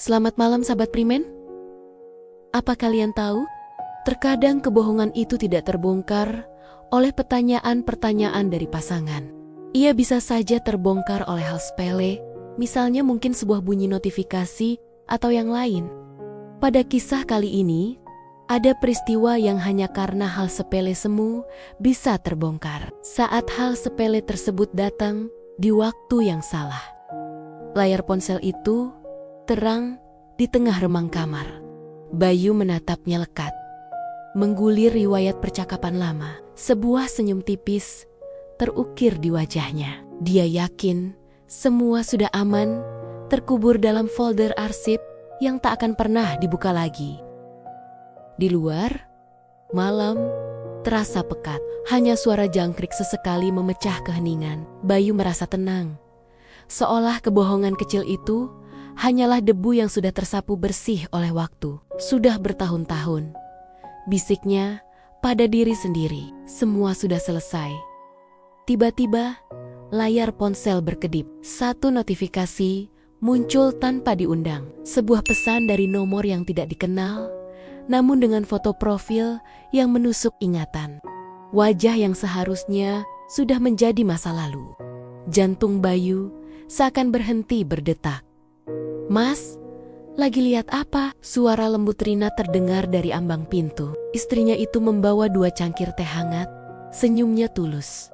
Selamat malam sahabat Primen. Apa kalian tahu? Terkadang kebohongan itu tidak terbongkar oleh pertanyaan-pertanyaan dari pasangan. Ia bisa saja terbongkar oleh hal sepele, misalnya mungkin sebuah bunyi notifikasi atau yang lain. Pada kisah kali ini, ada peristiwa yang hanya karena hal sepele semu bisa terbongkar saat hal sepele tersebut datang di waktu yang salah. Layar ponsel itu terang di tengah remang kamar. Bayu menatapnya lekat, menggulir riwayat percakapan lama. Sebuah senyum tipis terukir di wajahnya. Dia yakin semua sudah aman, terkubur dalam folder arsip yang tak akan pernah dibuka lagi. Di luar, malam terasa pekat. Hanya suara jangkrik sesekali memecah keheningan. Bayu merasa tenang, seolah kebohongan kecil itu hanyalah debu yang sudah tersapu bersih oleh waktu. Sudah bertahun-tahun, bisiknya pada diri sendiri, semua sudah selesai. Tiba-tiba, layar ponsel berkedip. Satu notifikasi muncul tanpa diundang. Sebuah pesan dari nomor yang tidak dikenal, namun dengan foto profil yang menusuk ingatan. Wajah yang seharusnya sudah menjadi masa lalu. Jantung Bayu seakan berhenti berdetak. "Mas, lagi lihat apa?" Suara lembut Rina terdengar dari ambang pintu. Istrinya itu membawa 2 cangkir teh hangat, senyumnya tulus.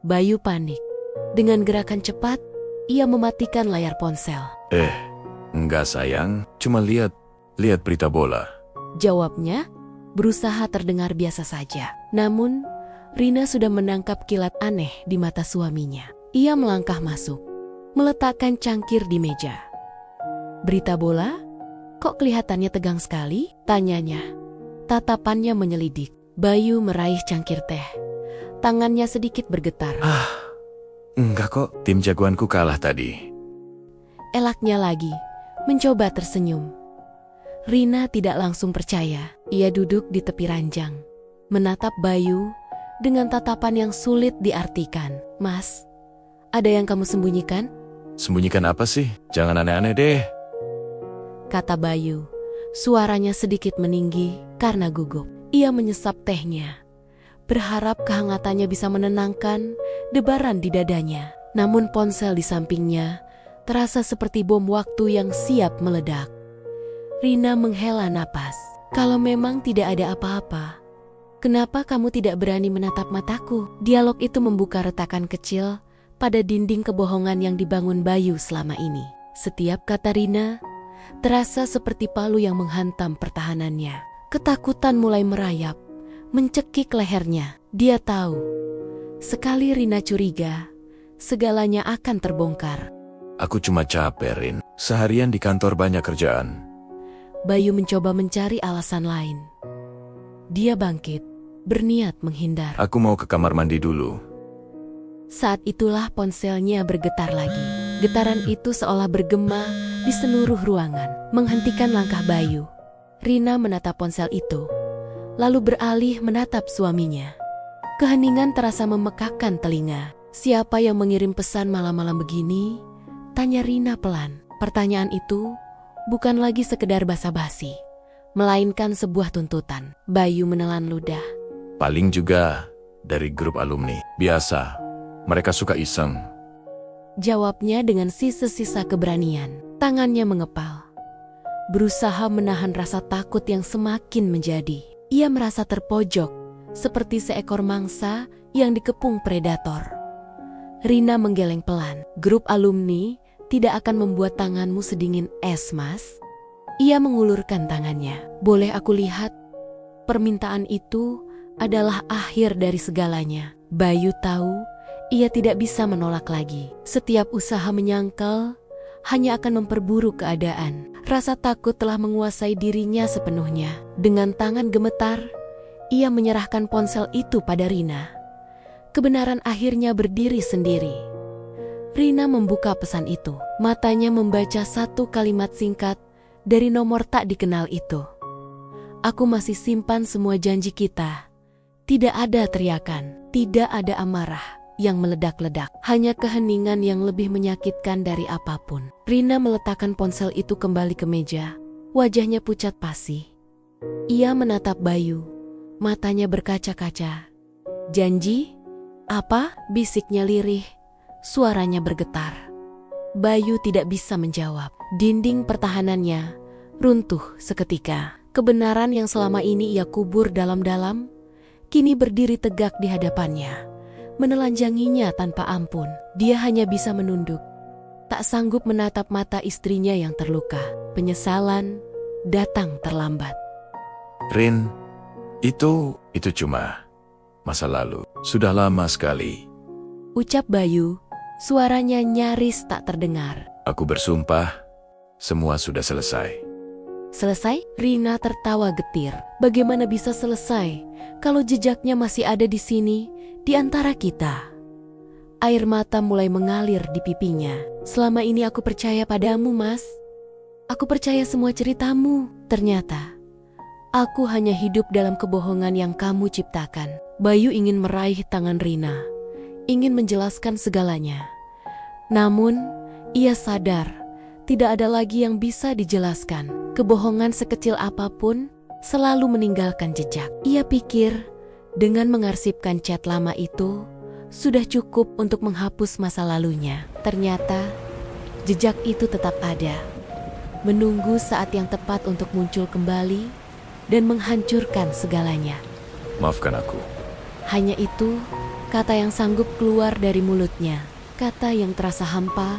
Bayu panik. Dengan gerakan cepat, ia mematikan layar ponsel. Enggak sayang, cuma lihat berita bola." Jawabnya berusaha terdengar biasa saja. Namun, Rina sudah menangkap kilat aneh di mata suaminya. Ia melangkah masuk, meletakkan cangkir di meja. "Berita bola? Kok kelihatannya tegang sekali?" tanyanya. Tatapannya menyelidik. Bayu meraih cangkir teh. Tangannya sedikit bergetar. Enggak kok, tim jagoanku kalah tadi." Elaknya lagi, mencoba tersenyum. Rina tidak langsung percaya. Ia duduk di tepi ranjang, menatap Bayu dengan tatapan yang sulit diartikan. "Mas, ada yang kamu sembunyikan?" "Sembunyikan apa sih? Jangan aneh-aneh deh," kata Bayu. Suaranya sedikit meninggi karena gugup. Ia menyesap tehnya, berharap kehangatannya bisa menenangkan debaran di dadanya. Namun ponsel di sampingnya terasa seperti bom waktu yang siap meledak. Rina menghela napas. "Kalau memang tidak ada apa-apa, kenapa kamu tidak berani menatap mataku?" Dialog itu membuka retakan kecil pada dinding kebohongan yang dibangun Bayu selama ini. Setiap kata Rina terasa seperti palu yang menghantam pertahanannya. Ketakutan mulai merayap, mencekik lehernya. Dia tahu, sekali Rina curiga, segalanya akan terbongkar. "Aku cuma capek, Rin. Seharian di kantor banyak kerjaan." Bayu mencoba mencari alasan lain. Dia bangkit, berniat menghindar. "Aku mau ke kamar mandi dulu." Saat itulah ponselnya bergetar lagi. Getaran itu seolah bergema di seluruh ruangan, menghentikan langkah Bayu. Rina menatap ponsel itu, lalu beralih menatap suaminya. Keheningan terasa memekakkan telinga. "Siapa yang mengirim pesan malam-malam begini?" tanya Rina pelan. Pertanyaan itu bukan lagi sekedar basa-basi, melainkan sebuah tuntutan. Bayu menelan ludah. "Paling juga dari grup alumni. Biasa, mereka suka iseng." Jawabnya dengan sisa-sisa keberanian. Tangannya mengepal, berusaha menahan rasa takut yang semakin menjadi. Ia merasa terpojok, seperti seekor mangsa yang dikepung predator. Rina menggeleng pelan. "Grup alumni tidak akan membuat tanganmu sedingin es, Mas." Ia mengulurkan tangannya. "Boleh aku lihat?" Permintaan itu adalah akhir dari segalanya. Bayu tahu ia tidak bisa menolak lagi. Setiap usaha menyangkal hanya akan memperburuk keadaan. Rasa takut telah menguasai dirinya sepenuhnya. Dengan tangan gemetar, ia menyerahkan ponsel itu pada Rina. Kebenaran akhirnya berdiri sendiri. Rina membuka pesan itu. Matanya membaca satu kalimat singkat dari nomor tak dikenal itu. "Aku masih simpan semua janji kita. Tidak ada teriakan, tidak ada amarah, yang meledak-ledak. Hanya keheningan yang lebih menyakitkan dari apapun. Rina meletakkan ponsel itu kembali ke meja. Wajahnya pucat pasi. Ia menatap Bayu. Matanya berkaca-kaca. "Janji? Apa?" bisiknya lirih. Suaranya bergetar. Bayu tidak bisa menjawab. Dinding pertahanannya runtuh seketika. Kebenaran yang selama ini ia kubur dalam-dalam, kini berdiri tegak di hadapannya, menelanjanginya tanpa ampun. Dia hanya bisa menunduk, tak sanggup menatap mata istrinya yang terluka. Penyesalan datang terlambat. Rin, itu cuma masa lalu. Sudah lama sekali. Ucap Bayu, suaranya nyaris tak terdengar. Aku bersumpah, semua sudah selesai. Selesai? Rina tertawa getir. Bagaimana bisa selesai kalau jejaknya masih ada di sini, di antara kita? Air mata mulai mengalir di pipinya. "Selama ini aku percaya padamu, Mas. Aku percaya semua ceritamu. Ternyata aku hanya hidup dalam kebohongan yang kamu ciptakan." Bayu ingin meraih tangan Rina, ingin menjelaskan segalanya. Namun, ia sadar tidak ada lagi yang bisa dijelaskan. Kebohongan sekecil apapun selalu meninggalkan jejak. Ia pikir dengan mengarsipkan chat lama itu sudah cukup untuk menghapus masa lalunya. Ternyata jejak itu tetap ada, menunggu saat yang tepat untuk muncul kembali dan menghancurkan segalanya. Maafkan aku. Hanya itu kata yang sanggup keluar dari mulutnya, kata yang terasa hampa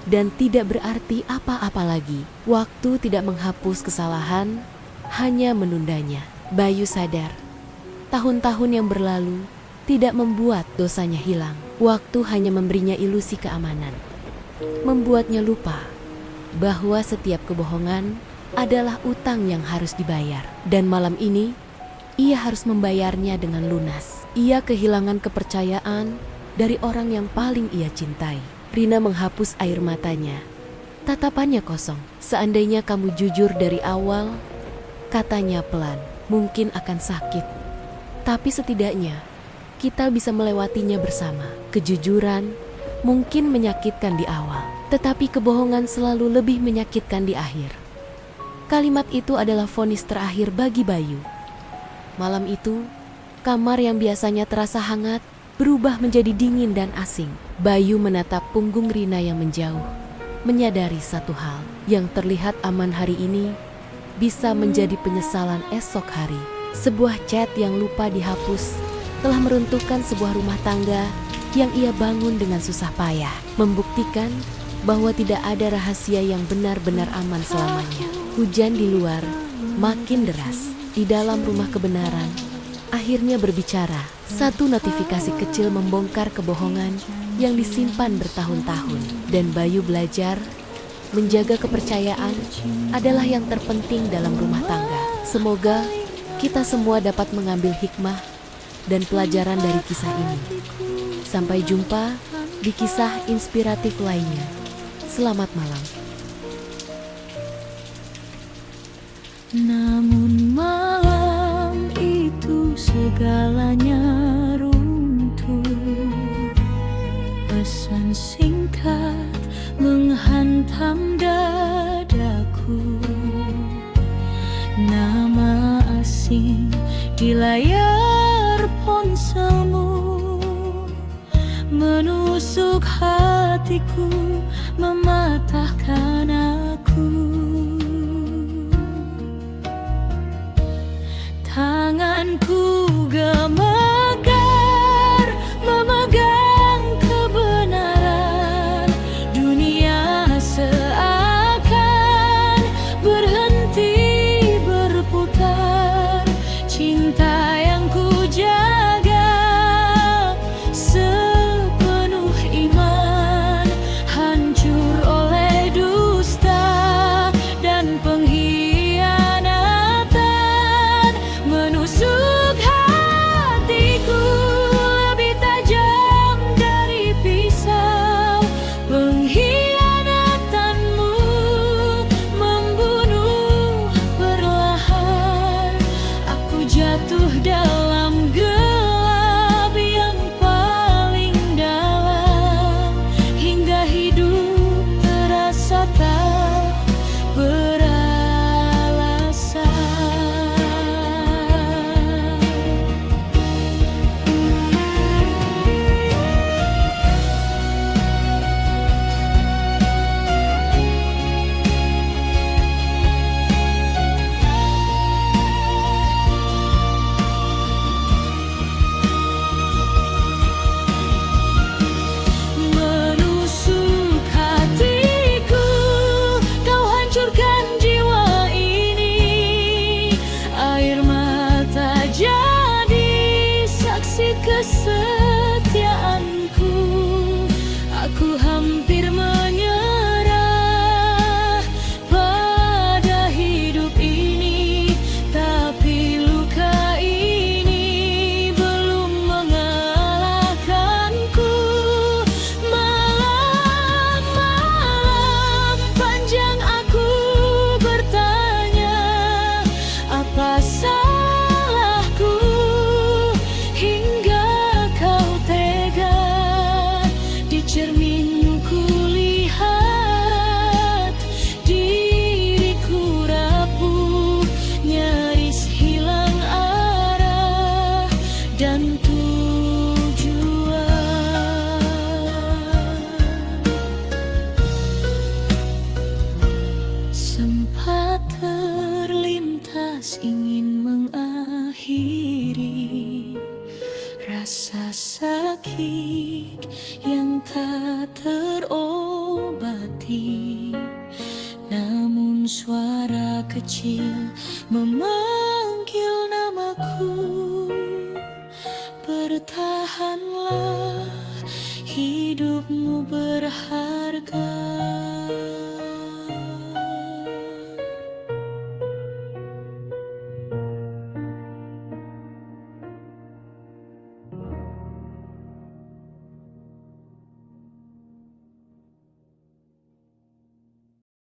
dan tidak berarti apa-apa lagi. Waktu tidak menghapus kesalahan, hanya menundanya. Bayu sadar, tahun-tahun yang berlalu tidak membuat dosanya hilang. Waktu hanya memberinya ilusi keamanan, membuatnya lupa bahwa setiap kebohongan adalah utang yang harus dibayar. Dan malam ini, ia harus membayarnya dengan lunas. Ia kehilangan kepercayaan dari orang yang paling ia cintai. Rina menghapus air matanya. Tatapannya kosong. "Seandainya kamu jujur dari awal," katanya pelan, "mungkin akan sakit. Tapi setidaknya kita bisa melewatinya bersama." Kejujuran mungkin menyakitkan di awal, tetapi kebohongan selalu lebih menyakitkan di akhir. Kalimat itu adalah vonis terakhir bagi Bayu. Malam itu, kamar yang biasanya terasa hangat berubah menjadi dingin dan asing. Bayu menatap punggung Rina yang menjauh, menyadari satu hal, yang terlihat aman hari ini bisa menjadi penyesalan esok hari. Sebuah chat yang lupa dihapus telah meruntuhkan sebuah rumah tangga yang ia bangun dengan susah payah, membuktikan bahwa tidak ada rahasia yang benar-benar aman selamanya. Hujan di luar makin deras. Di dalam rumah kebenaran akhirnya berbicara. Satu notifikasi kecil membongkar kebohongan yang disimpan bertahun-tahun. Dan Bayu belajar menjaga kepercayaan adalah yang terpenting dalam rumah tangga. Semoga kita semua dapat mengambil hikmah dan pelajaran dari kisah ini. Sampai jumpa di kisah inspiratif lainnya. Selamat malam. Namun malam itu segalanya runtuh. Pesan singkat menghantam dadaku. Nama asing di layar ponselmu menusuk hatiku, mematahkan aku. Tanganku gemetar memegang kebenaran. Dunia seakan berhenti berputar. Cinta yang ku jaga sepenuh iman hancur oleh dusta dan pengkhianatan menusuk hatiku. cerminmu kulihat diriku rapuh, nyaris hilang arah dan tujuan. Sempat terlintas ingin mengakhiri rasa sakit yang tak terobati, namun suara kecil memanggil namaku. Bertahanlah, hidupmu berharga.